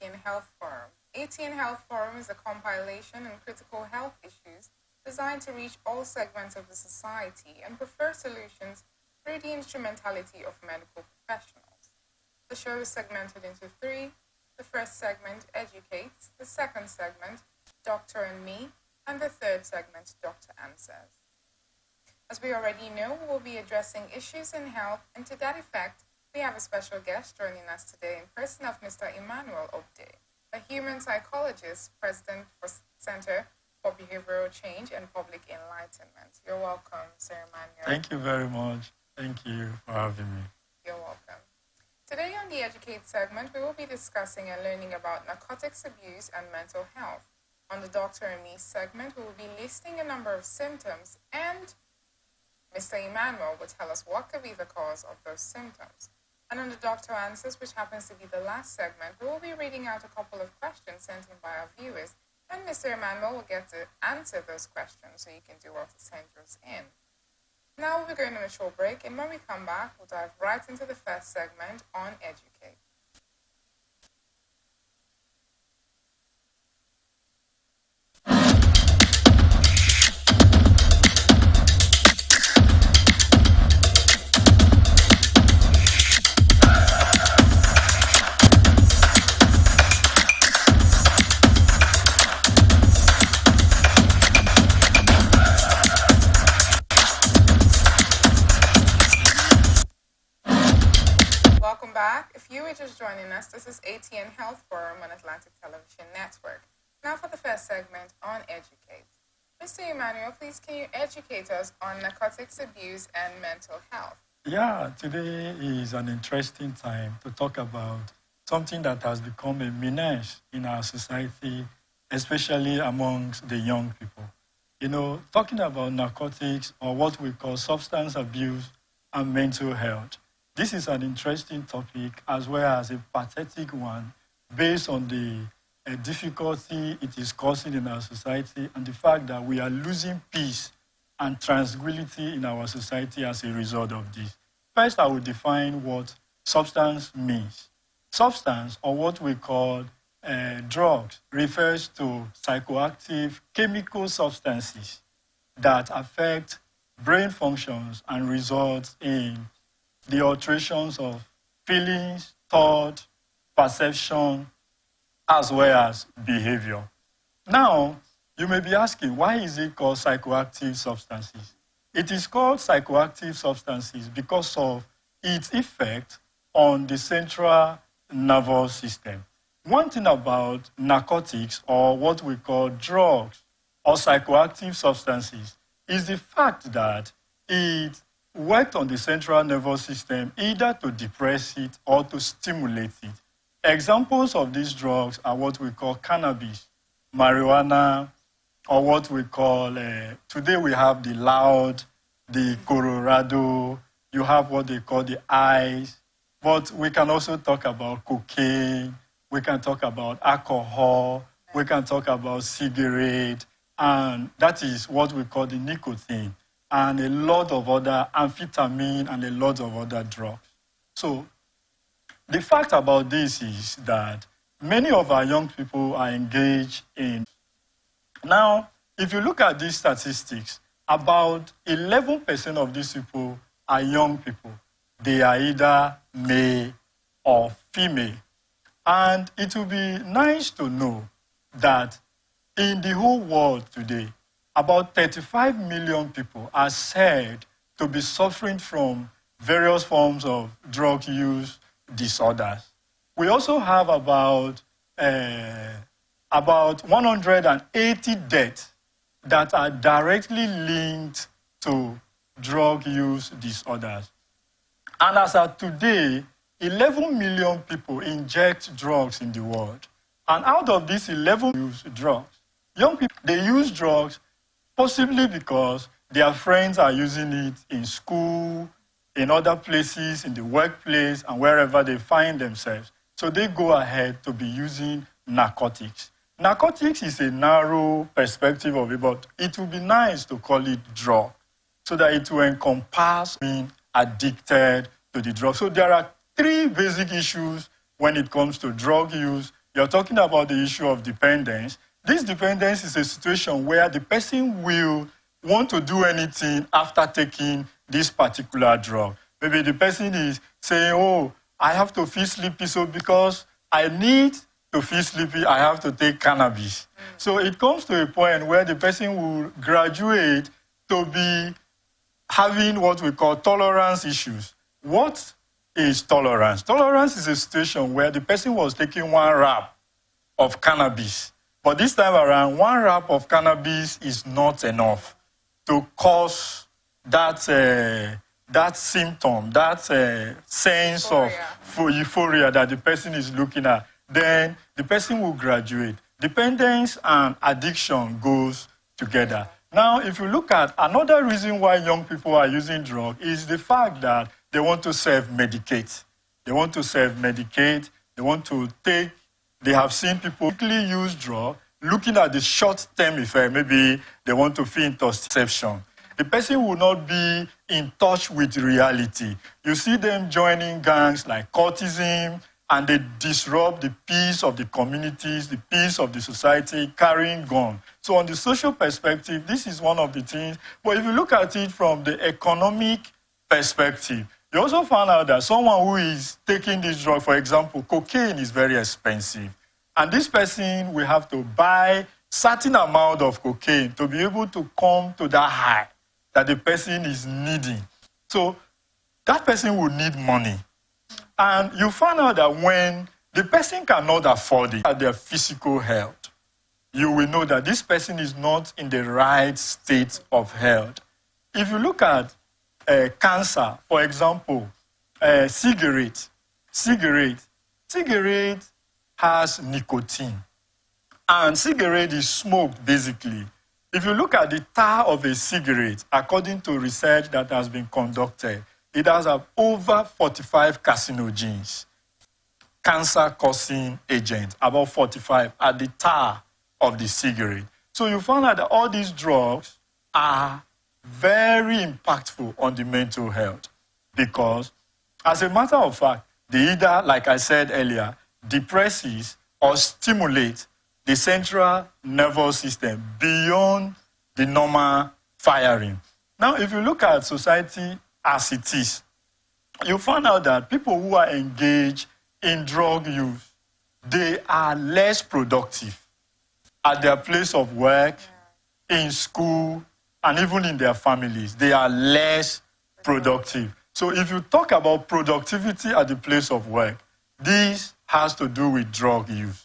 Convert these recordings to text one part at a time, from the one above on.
ATN Health Forum. ATN Health Forum is a compilation on critical health issues designed to reach all segments of the society and prefer solutions through the instrumentality of medical professionals. The show is segmented into three. The first segment, Educates. The second segment, Doctor and Me. And the third segment, Doctor Answers. As we already know, we will be addressing issues in health, and to that effect, we have a special guest joining us today in person of Mr. Emmanuel Obde, a human psychologist, president for Center for Behavioral Change and Public Enlightenment. You're welcome, Sir Emmanuel. Thank you very much. Thank you for having me. You're welcome. Today on the Educate segment, we will be discussing and learning about narcotics abuse and mental health. On the Doctor and Me segment, we will be listing a number of symptoms, and Mr. Emmanuel will tell us what could be the cause of those symptoms. And on the Doctor Answers, which happens to be the last segment, we will be reading out a couple of questions sent in by our viewers, and Mr. Emmanuel will get to answer those questions, so you can do well to send yours in. Now we're going on a short break, and when we come back, we'll dive right into the first segment on Educate. Welcome back. If you were just joining us, this is ATN Health Forum on Atlantic Television Network. Now for the first segment on Educate. Mr. Emmanuel, please can you educate us on narcotics abuse and mental health? Yeah, today is an interesting time to talk about something that has become a menace in our society, especially amongst the young people. You know, talking about narcotics or what we call substance abuse and mental health. This is an interesting topic as well as a pathetic one based on the difficulty it is causing in our society and the fact that we are losing peace and tranquility in our society as a result of this. First, I will define what substance means. Substance, or what we call drugs, refers to psychoactive chemical substances that affect brain functions and result in the alterations of feelings, thought, perception, as well as behavior. Now, you may be asking, why is it called psychoactive substances? It is called psychoactive substances because of its effect on the central nervous system. One thing about narcotics, or what we call drugs, or psychoactive substances, is the fact that it worked on the central nervous system either to depress it or to stimulate it. Examples of these drugs are what we call cannabis, marijuana, or what we call, today we have the loud, the Colorado, you have what they call the ice, but we can also talk about cocaine, we can talk about alcohol, we can talk about cigarette, and that is what we call the nicotine, and a lot of other amphetamine and a lot of other drugs. So the fact about this is that many of our young people are engaged in. Now, if you look at these statistics, about 11% of these people are young people. They are either male or female. And it will be nice to know that in the whole world today, about 35 million people are said to be suffering from various forms of drug use disorders. We also have about 180 deaths that are directly linked to drug use disorders. And as of today, 11 million people inject drugs in the world. And out of these 11 use drugs, young people, they use drugs possibly because their friends are using it in school, in other places, in the workplace, and wherever they find themselves. So they go ahead to be using narcotics. Narcotics is a narrow perspective of it, but it would be nice to call it drug so that it will encompass being addicted to the drug. So there are three basic issues when it comes to drug use you're talking about the issue of dependence. This dependence is a situation where the person will want to do anything after taking this particular drug. Maybe the person is saying, oh, I have to feel sleepy, so because I need to feel sleepy, I have to take cannabis. So it comes to a point where the person will graduate to be having what we call tolerance issues. What is tolerance? Tolerance is a situation where the person was taking one wrap of cannabis, but this time around, one wrap of cannabis is not enough to cause that symptom, that sense of euphoria that the person is looking at. Then the person will graduate. Dependence and addiction goes together. Now, if you look at another reason why young people are using drugs is the fact that they want to self-medicate. They want to self-medicate. They want to take. They have seen people quickly use drugs, looking at the short-term effect. Maybe they want to feel interception. The person will not be in touch with reality. You see them joining gangs like cultism, and they disrupt the peace of the communities, the peace of the society, carrying guns. So on the social perspective, this is one of the things. But if you look at it from the economic perspective, you also find out that someone who is taking this drug, for example, cocaine is very expensive. And this person will have to buy certain amount of cocaine to be able to come to that high that the person is needing. So that person will need money. And you find out that when the person cannot afford it, at their physical health, you will know that this person is not in the right state of health. If you look at cancer, for example, cigarette has nicotine. And cigarette is smoked, basically. If you look at the tar of a cigarette, according to research that has been conducted, it has over 45 carcinogens, cancer-causing agents, about 45 at the tar of the cigarette. So you find out that all these drugs are very impactful on the mental health because, as a matter of fact, they either, like I said earlier, depresses or stimulate the central nervous system beyond the normal firing. Now, if you look at society as it is, you find out that people who are engaged in drug use, they are less productive at their place of work, in school, and even in their families. They are less productive. So if you talk about productivity at the place of work, this has to do with drug use.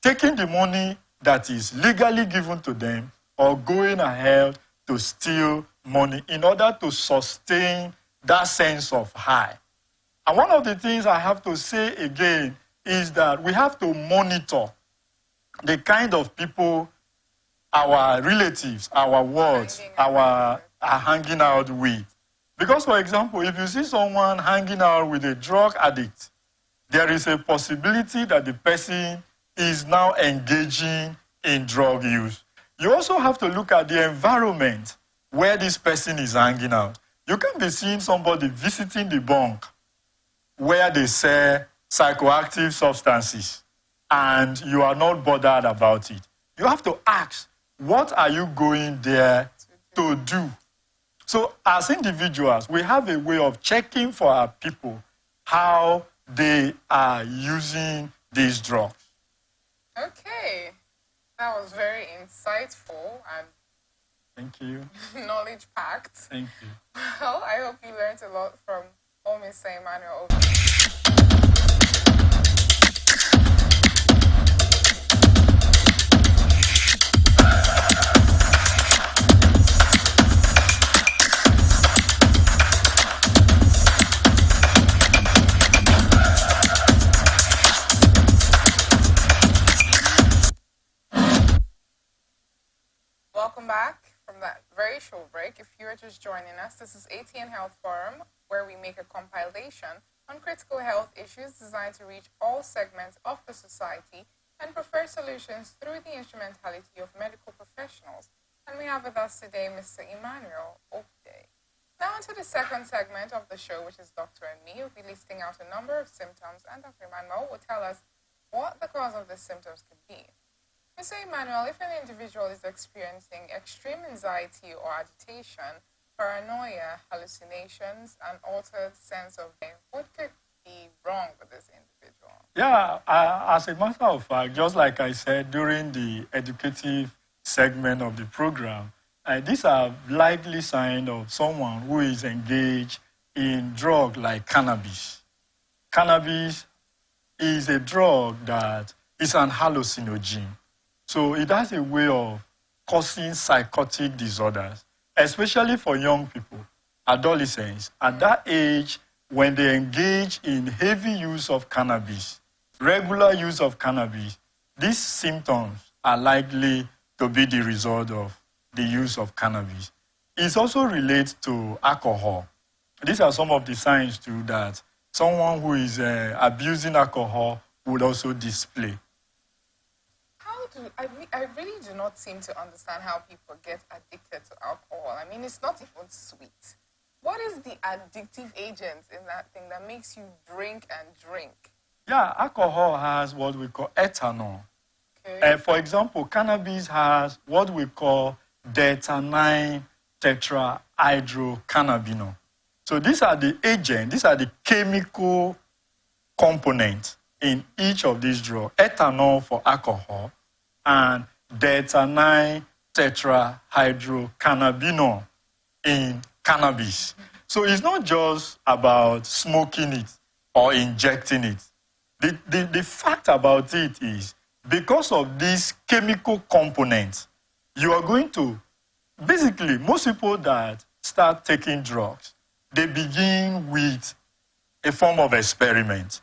Taking the money that is legally given to them or going ahead to steal money in order to sustain that sense of high. And one of the things I have to say again is that we have to monitor the kind of people our relatives, our wards, are hanging out with. Because, for example, if you see someone hanging out with a drug addict, there is a possibility that the person is now engaging in drug use. You also have to look at the environment where this person is hanging out. You can be seeing somebody visiting the bunk where they sell psychoactive substances and you are not bothered about it. You have to ask, what are you going there to do? So as individuals, we have a way of checking for our people how they are using these drugs. Okay, that was very insightful and thank you. Knowledge-packed. Thank you. Well, I hope you learned a lot from Mr. Emmanuel. Welcome back from that very short break. If you are just joining us, this is ATN Health Forum, where we make a compilation on critical health issues designed to reach all segments of the society and prefer solutions through the instrumentality of medical professionals. And we have with us today Mr. Emmanuel Okde. Now into the second segment of the show, which is Doctor and Me. We'll be listing out a number of symptoms, and Dr. Emmanuel will tell us what the cause of these symptoms could be. Mr. Emmanuel, if an individual is experiencing extreme anxiety or agitation, paranoia, hallucinations, and altered sense of pain, what could be wrong with this individual? Yeah, as a matter of fact, just like I said during the educative segment of the program, these are likely signs of someone who is engaged in drug like cannabis. Cannabis is a drug that is an hallucinogen. So it has a way of causing psychotic disorders, especially for young people, adolescents. At that age, when they engage in heavy use of cannabis, regular use of cannabis, these symptoms are likely to be the result of the use of cannabis. It also relates to alcohol. These are some of the signs too that someone who is abusing alcohol would also display. I really do not seem to understand how people get addicted to alcohol. I mean, it's not even sweet. What is the addictive agent in that thing that makes you drink and drink? Yeah, alcohol has what we call ethanol. Okay. For example, cannabis has what we call delta-9 tetrahydrocannabinol. So these are the agents, these are the chemical components in each of these drugs. Ethanol for alcohol and delta-9 tetrahydrocannabinol in cannabis. So it's not just about smoking it or injecting it. The fact about it is, because of these chemical components, you are going to, basically, most people that start taking drugs, they begin with a form of experiment.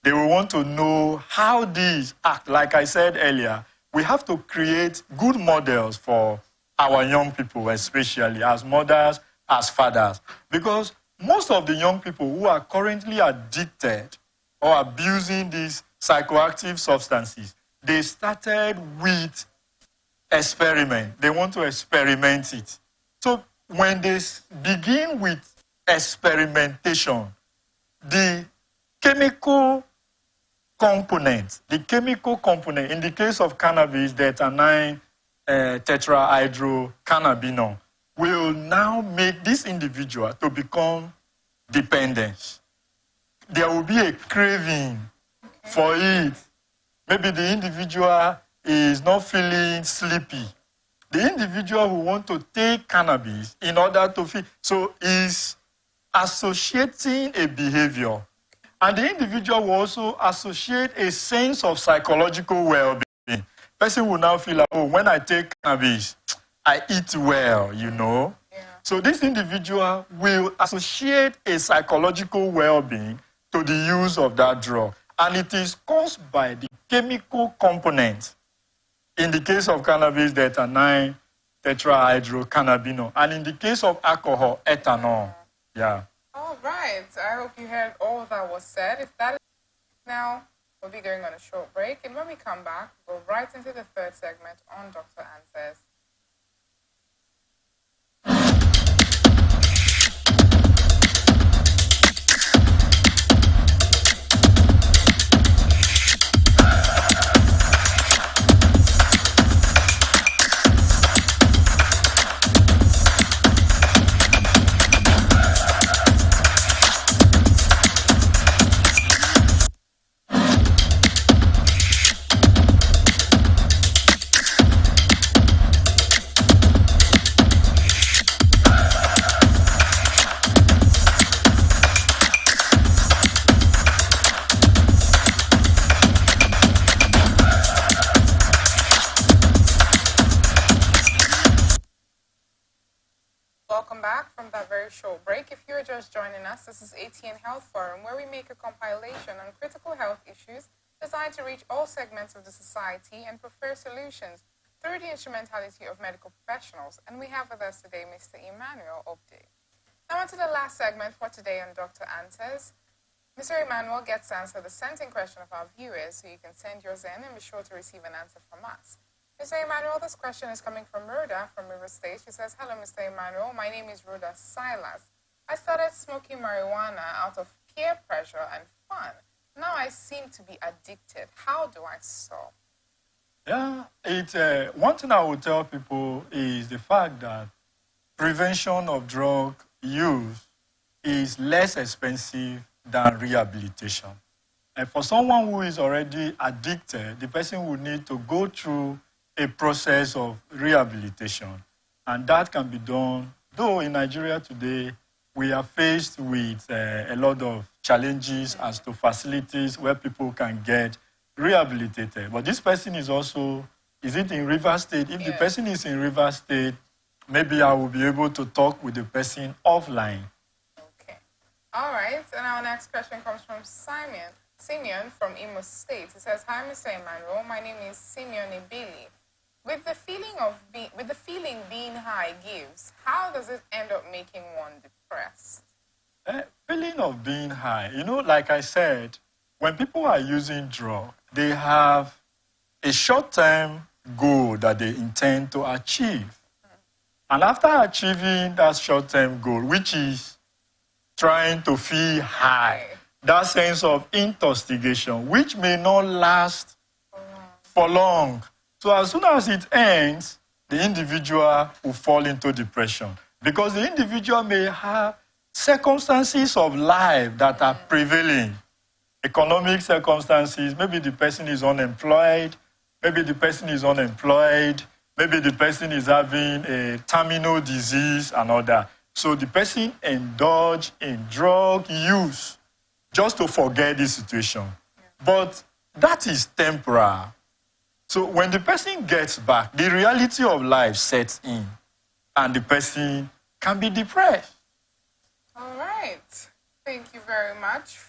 They will want to know how these act. Like I said earlier, we have to create good models for our young people, especially as mothers, as fathers. Because most of the young people who are currently addicted or abusing these psychoactive substances, they started with experiment. They want to experiment it. So when they begin with experimentation, the chemical component in the case of cannabis, delta-9 tetrahydrocannabinol, will now make this individual to become dependent. There will be a craving for it. Maybe the individual is not feeling sleepy. The individual who wants to take cannabis in order to feel, so is associating a behavior. And the individual will also associate a sense of psychological well-being. Person will now feel like, oh, when I take cannabis, I eat well, you know. Yeah. So this individual will associate a psychological well-being to the use of that drug. And it is caused by the chemical component. In the case of cannabis, delta-9 tetrahydrocannabinol. And in the case of alcohol, ethanol. Yeah. All right. I hope you heard all that was said. If that is now, we'll be going on a short break. And when we come back, we'll go right into the third segment on Dr. Answers. Welcome back from that very short break. If you're just joining us, this is ATN Health Forum, where we make a compilation on critical health issues designed to reach all segments of the society and prefer solutions through the instrumentality of medical professionals. And we have with us today Mr. Emmanuel Obde. Now on to the last segment for today on Dr. Answers. Mr. Emmanuel gets to answer the sent-in question of our viewers, so you can send yours in and be sure to receive an answer from us. Mr. Emmanuel, this question is coming from Rhoda from River State. She says, hello, Mr. Emmanuel. My name is Rhoda Silas. I started smoking marijuana out of peer pressure and fun. Now I seem to be addicted. How do I stop? Yeah, one thing I would tell people is the fact that prevention of drug use is less expensive than rehabilitation. And for someone who is already addicted, the person would need to go through a process of rehabilitation. And that can be done, though in Nigeria today, we are faced with a lot of challenges as to facilities where people can get rehabilitated. But this person is also, is it in River State? If the person is in River State, maybe I will be able to talk with the person offline. Okay. All right. And our next question comes from Simeon from Imo State. He says, "Hi, Mr. Emmanuel. My name is Simeon Ibili. With the feeling being high gives, how does it end up making one depressed?" Feeling of being high. Like I said, when people are using drugs, they have a short-term goal that they intend to achieve. And after achieving that short-term goal, which is trying to feel high, that sense of intoxication, which may not last for long. So as soon as it ends, the individual will fall into depression because the individual may have circumstances of life that are prevailing. Economic circumstances, maybe the person is unemployed, maybe the person is having a terminal disease and all that. So the person indulge in drug use just to forget this situation. But that is temporal. So when the person gets back, the reality of life sets in and the person can be depressed. All right. Thank you very much